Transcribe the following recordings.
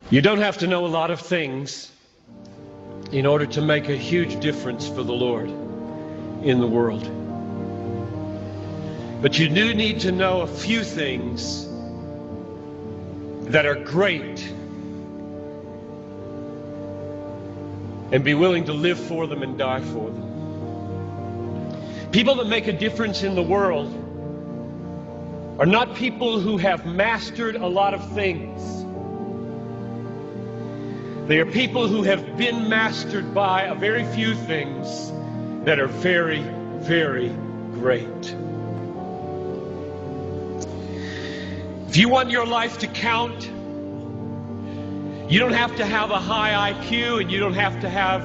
You don't have to know a lot of things in order to make a huge difference for the Lord in the world. But you do need to know a few things that are great and be willing to live for them and die for them. People that make a difference in the world are not people who have mastered a lot of things. They are people who have been mastered by a very few things that are very, very great. If you want your life to count, you don't have to have a high IQ and you don't have to have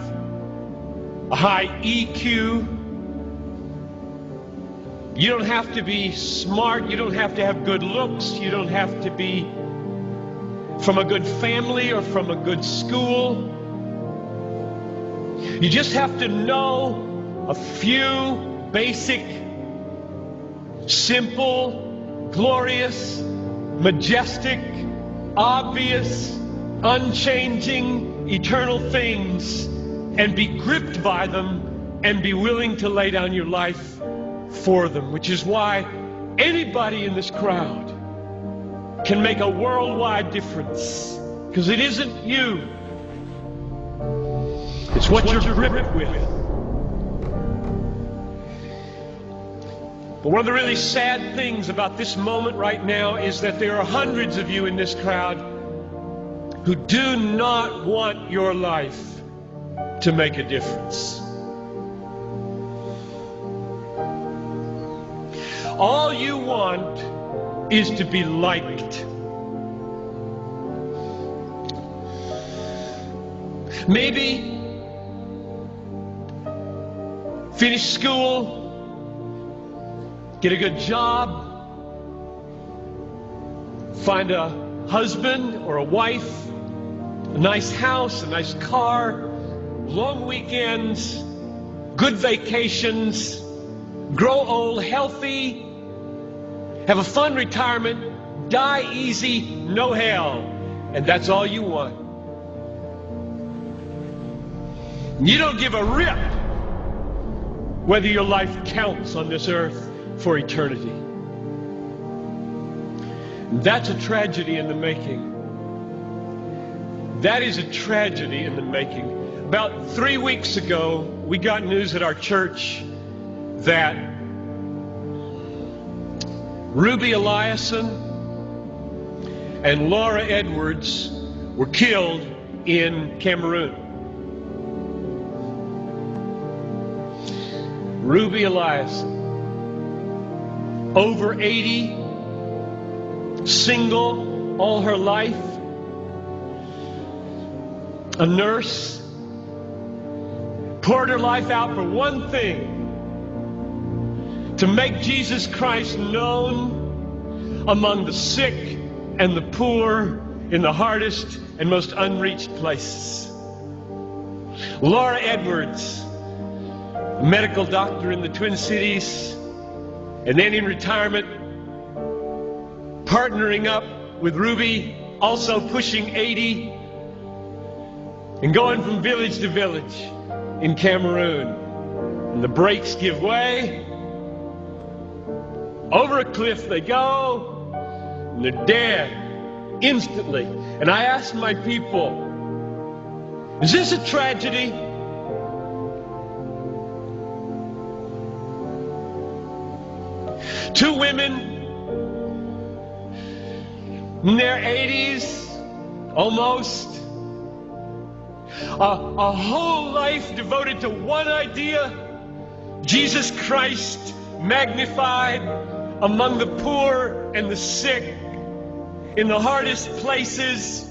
a high EQ. You don't have to be smart. You don't have to have good looks. You don't have to be from a good family or from a good school. You just have to know a few basic, simple, glorious, majestic, obvious, unchanging, eternal things and be gripped by them and be willing to lay down your life for them, which is why anybody in this crowd can make a worldwide difference, because it isn't you, it's what you're gripped with. But one of the really sad things about this moment right now is that there are hundreds of you in this crowd who do not want your life to make a difference. All you want is to be liked. Maybe finish school, get a good job, find a husband or a wife, a nice house, a nice car, long weekends, good vacations, grow old healthy, have a fun retirement, die easy, no hell. And that's all you want. You don't give a rip whether your life counts on this earth for eternity. That's a tragedy in the making. That is a tragedy in the making. About 3 weeks ago, we got news at our church that Ruby Eliason and Laura Edwards were killed in Cameroon. Ruby Eliason, over 80, single all her life, a nurse, poured her life out for one thing: to make Jesus Christ known among the sick and the poor in the hardest and most unreached places. Laura Edwards, a medical doctor in the Twin Cities, and then in retirement, partnering up with Ruby, also pushing 80, and going from village to village in Cameroon. And the brakes give way. Over a cliff they go, and they're dead instantly. And I asked my people, is this a tragedy? Two women in their 80s, almost, a whole life devoted to one idea: Jesus Christ magnified among the poor and the sick, in the hardest places.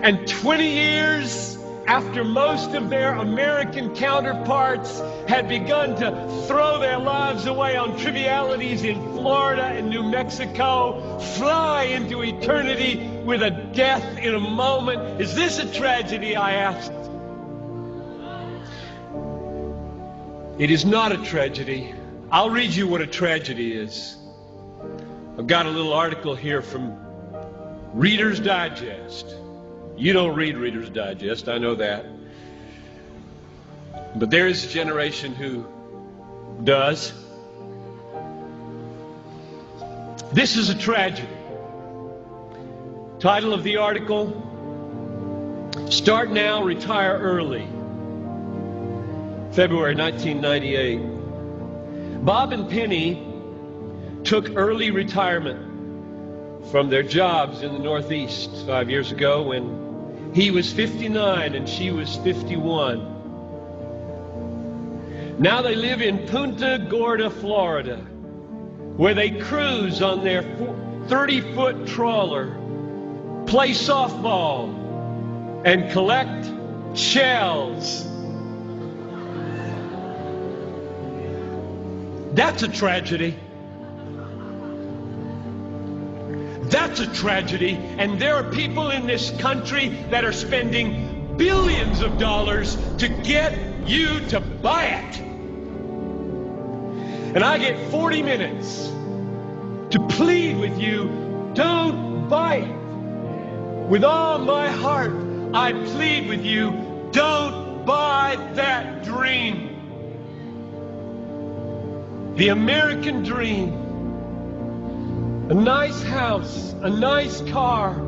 And 20 years after most of their American counterparts had begun to throw their lives away on trivialities in Florida and New Mexico, fly into eternity with a death in a moment. Is this a tragedy? I asked. It is not a tragedy. I'll read you what a tragedy is. I've got a little article here from Reader's Digest. You don't read Reader's Digest, I know that. But there is a generation who does. This is a tragedy. Title of the article: Start Now, Retire Early. February 1998. Bob and Penny took early retirement from their jobs in the Northeast 5 years ago when he was 59 and she was 51. Now they live in Punta Gorda, Florida, where they cruise on their 30-foot trawler, play softball, and collect shells. That's a tragedy. That's a tragedy. And there are people in this country that are spending billions of dollars to get you to buy it. And I get 40 minutes to plead with you, don't buy it. With all my heart, I plead with you, don't buy that dream. The American dream. A nice house, a nice car,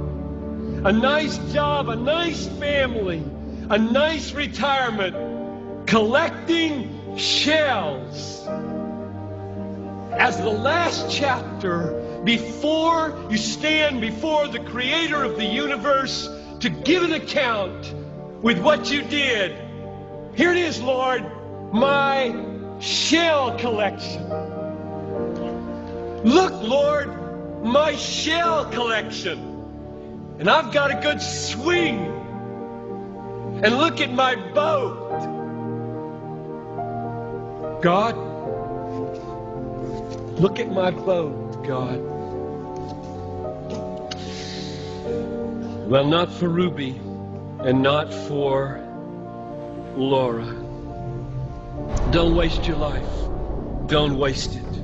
a nice job, a nice family, a nice retirement, collecting shells. As the last chapter before you stand before the Creator of the universe to give an account with what you did. Here it is, Lord, my shell collection. Look, Lord, my shell collection. And I've got a good swing. And look at my boat. God, look at my boat, God. Well, not for Ruby and not for Laura. Don't waste your life. Don't waste it.